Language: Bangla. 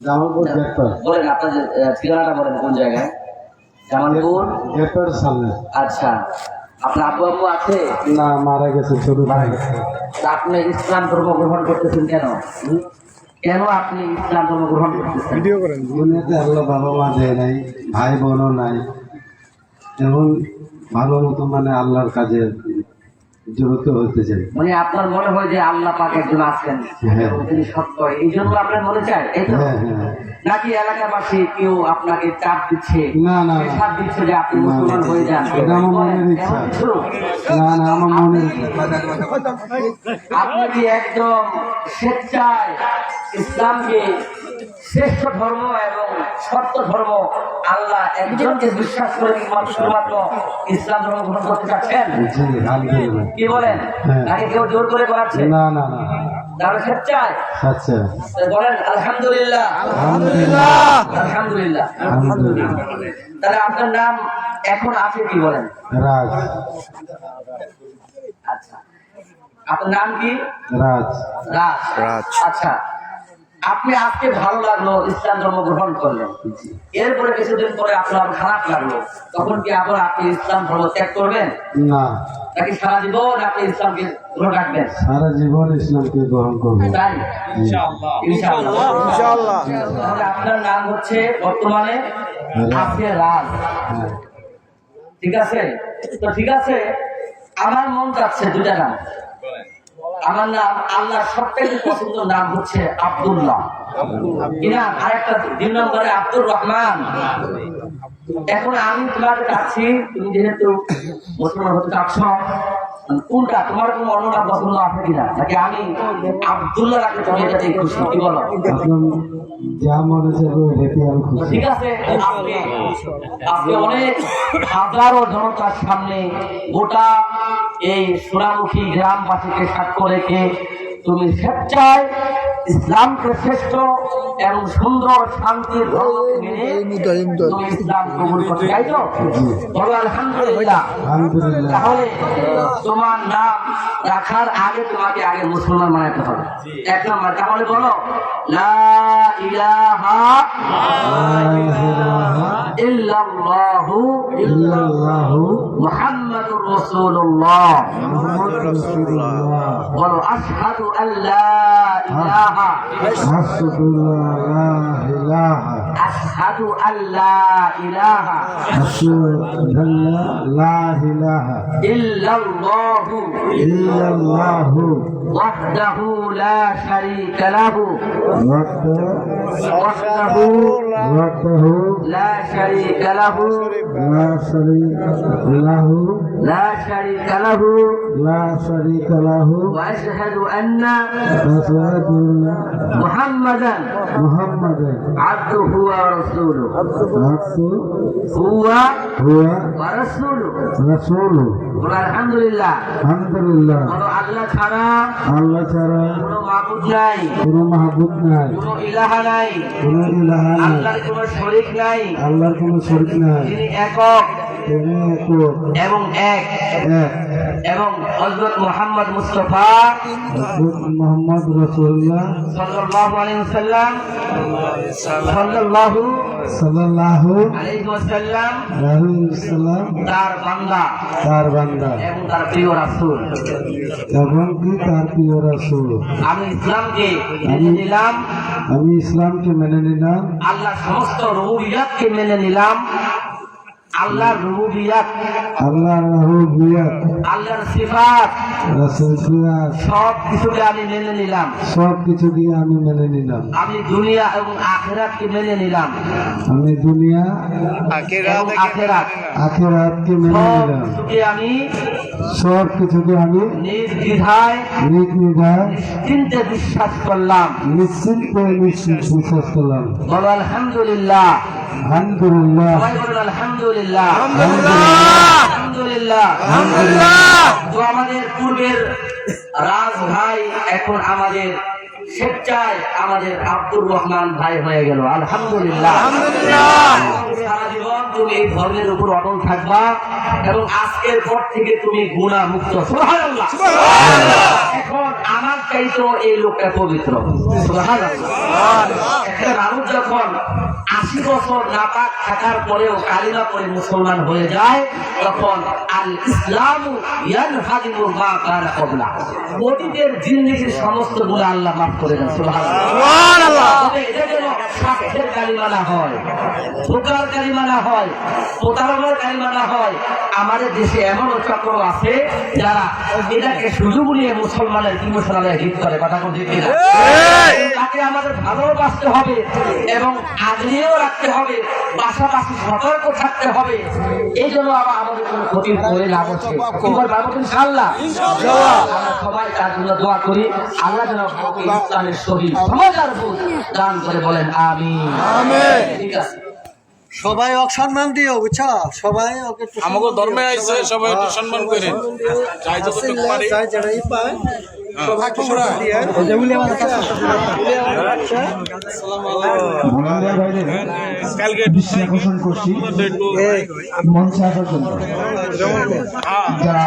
জামালপুর গেটপার। বলেন আপনার ঠিকানাটা বলেন কোন জায়গায়? জামালপুর গেটপার সামনে। আচ্ছা, আপনার আব্বু আব্বু আছে? না, মারা গেছে, ছোট মারা গেছে। আপনি ইসলাম ধর্ম গ্রহণ করতেছেন কেন? কেন আপনি ইসলাম ধর্ম গ্রহণ করতেছেন? ভিডিও করেন। দুনিয়াতে আল্লাহ বাবা মা দেয় নাই, ভাই বোনও নাই, এখন ভালো মতো মানে আল্লাহর কাজে জড়িত হতে চাই। মানে আপনার মনে হয় যে আল্লাহ পাক একজন আছেন, হ্যাঁ। তিনি সত্য, এই জন্য আপনার মনে চায়, এই তো? হ্যাঁ হ্যাঁ। নাকি এলাকাবাসী কেউ আপনাকে চাপ দিচ্ছে, না না না। প্রেশার দিচ্ছে যে আপনি না, মুসলমান হয়ে যান? এটা আমার মনের ইচ্ছা। এমন কিছু? না না, আমার মনের আপনি কি একদম স্বেচ্ছায় ইসলামকে শ্রেষ্ঠ ধর্ম এবং সত্য ধর্ম, আল্লাহ একজনকে বিশ্বাস করে শুধুমাত্র ইসলাম ধর্ম গ্রহণ করতে চাচ্ছেন? জি, আলহামদুলিল্লাহ। কি বলেন? হ্যাঁ। নাকি কেউ জোর করে করাচ্ছে? না না না। তাহলে স্বেচ্ছায় আচ্ছা, বলেন আলহামদুলিল্লাহ। আলহামদুলিল্লাহ। আলহামদুলিল্লাহ। আলহামদুলিল্লাহ। তাহলে আপনার নাম এখন আছে কি বলেন? রাজ। আচ্ছা, আপনার নাম কি? রাজ। রাজ। আচ্ছা, আপনি আজকে ভালো লাগলো ইসলাম ধর্ম গ্রহণ করলেন, এরপরে কিছুদিন পরে আপনার খারাপ লাগলো, তখন কি আবার আপনি ইসলাম ধর্ম ত্যাগ করবেন? না, নাকি সারা জীবন আপনি ইসলামকে গ্রহণ রাখবেন? সারা জীবন ইসলামকে গ্রহণ করবো। তাই? ইনশাআল্লাহ। তাহলে আপনার নাম হচ্ছে বর্তমানে আছে রাজ। হ্যাঁ। ঠিক আছে, তো ঠিক আছে, আমার মন চাচ্ছে দুটা নাম। আমার নাম আল্লাহর সবথেকে পছন্দ নাম হচ্ছে আব্দুল্লাহ, কিনা আরেকটা 2 নম্বরে আব্দুর রহমান। এখন আমি তোমাকে চাচ্ছি, তুমি যেহেতু মুসলমান হতে চাচ্ছ, কোনটা তোমার কোনো অন্য নাম পছন্দ আছে কিনা, নাকি আমি আব্দুল্লাহ রাখতে তুমি এটাতে খুশি? কি বলো? এখন যা মনে চাইবে এটাতে আমি খুশি। ঠিক আছে, আজকে অনেক হাজারো জনতার সামনে গোটা এই সোনামুখী গ্রামবাসীকে সাক্ষ্য রেখে তুমি স্বেচ্ছায় ইসলামকে শ্রেষ্ঠ এবং সুন্দর শান্তির ধর্মকে মেনে তুমি ইসলাম কবুল করতে চাইছো? বলো আলহামদুলিল্লাহ। আলহামদুলিল্লাহ। তাহলে তোমার নাম রাখার আগে তোমাকে আগে মুসলমান বানাতে হবে। 1 নম্বর, তাহলে বলো লা ইলাহা ইল্লাল্লাহু ইল্লাল্লাহু মুহাম্মাদুর রাসূলুল্লাহ। মুহাম্মাদুর রাসূলুল্লাহ। বলো আশহাদু আল্লা ইলাহা আশহাদু আল্লা ইলাহা ইল্লাল্লাহু ওয়াহদাহু লা শারীকা লাহু لا شريك له وأشهد أن محمدا عبده ورسوله هو ورسوله الحمد لله আল্লাহ ছাড়া কোনো মাবুদ নাই, কোনো ইলাহা নাই, আল্লাহর কোনো শরীক নাই, তিনি একক এবং এক, এবং হযরত মুহাম্মদ মুস্তাফা মোহাম্মদ রাসূলুল্লাহ সাল্লাল্লাহু আলাইহি ওয়াসাল্লাম সাল্লাল্লাহু আলাইহি ওয়াসাল্লাম তার বান্দা এবং তার প্রিয় রাসূল। আমি ইসলামকে মেনে নিলাম, আল্লাহ সমস্ত রুবুবিয়্যাতকে মেনে নিলাম, আল্লাহর রুবুবিয়্যাত, আল্লাহর সিফাত, সব কিছুকে আমি মেনে নিলাম, আমি দুনিয়া এবং আখিরাতকে মেনে নিলাম, আখিরাতকে মেনে নিলাম, সব কিছুকে আমি নির্দ্বিধায় নিশ্চিন্তে বিশ্বাস করলাম। বলো আলহামদুলিল্লাহ। আলহামদুলিল্লাহ। সবাই বলুন আলহামদুলিল্লাহ। আলহামদুলিল্লাহ। তো আমাদের পূর্বের রাজ ভাই এখন আমাদের স্বেচ্ছায় আমাদের আব্দুর রহমান ভাই হয়ে গেল। আলহামদুলিল্লাহ। সারা জীবন তুমি এই ধর্মের উপর অটল থাকবা এবং আজকের পর থেকে তুমি গুনাহ মুক্ত। সুবহানাল্লাহ। এখন আমার চাইতো এই লোকটা পবিত্র। সুবহানাল্লাহ। একটা মানুষ 80 বছর নাপাক থাকার পরেও কালিমা পড়ে মুসলমান হয়ে যায়, তখন আল ইসলামু ইয়ানহাদিমু মা কানা ক্বাবলা, অতীতের জিন্দেগির সমস্ত গুনাহ আল্লাহ মাফ করে দেন। সুবহানাল্লাহ। তবে এটা যেন স্বার্থের কালিমা না হয়, ধোঁকার কালিমা না হয়, প্রতারণার কালিমা না হয়। আমাদের দেশে এমনও চক্র আছে যারা এটাকে সুযোগ নিয়ে মুসলমানের ইমোশনালে হিট করে। কথা বলতে কি না? তাকে আমাদের ভালোবাসতে হবে এবং আগলিয়েও রাখতে হবে, পাশাপাশি সতর্ক থাকতে হবে। এই জন্য আমাদের কোনো ক্ষতি করে লাভ হচ্ছে ইনশাআল্লাহ। আমরা সবাই তার জন্য দোয়া করি, আল্লাহ যেন ইসলামের শহীদ সমাজার বুঝ দান করে, বলেন আমিন। ঠিক আছে, সবাই ওকে সম্মান দিও, বুঝছো? সবাই ওকে আমাকে ধর্মে আইছে, সবাই একটু সম্মান করেন, যাই যতটুকু পারি যারাই পায় সবাই একটু সম্মান দিয়ে। কালকে দৃষ্টি আকর্ষণ করছি মঞ্চে আসার জন্য যারা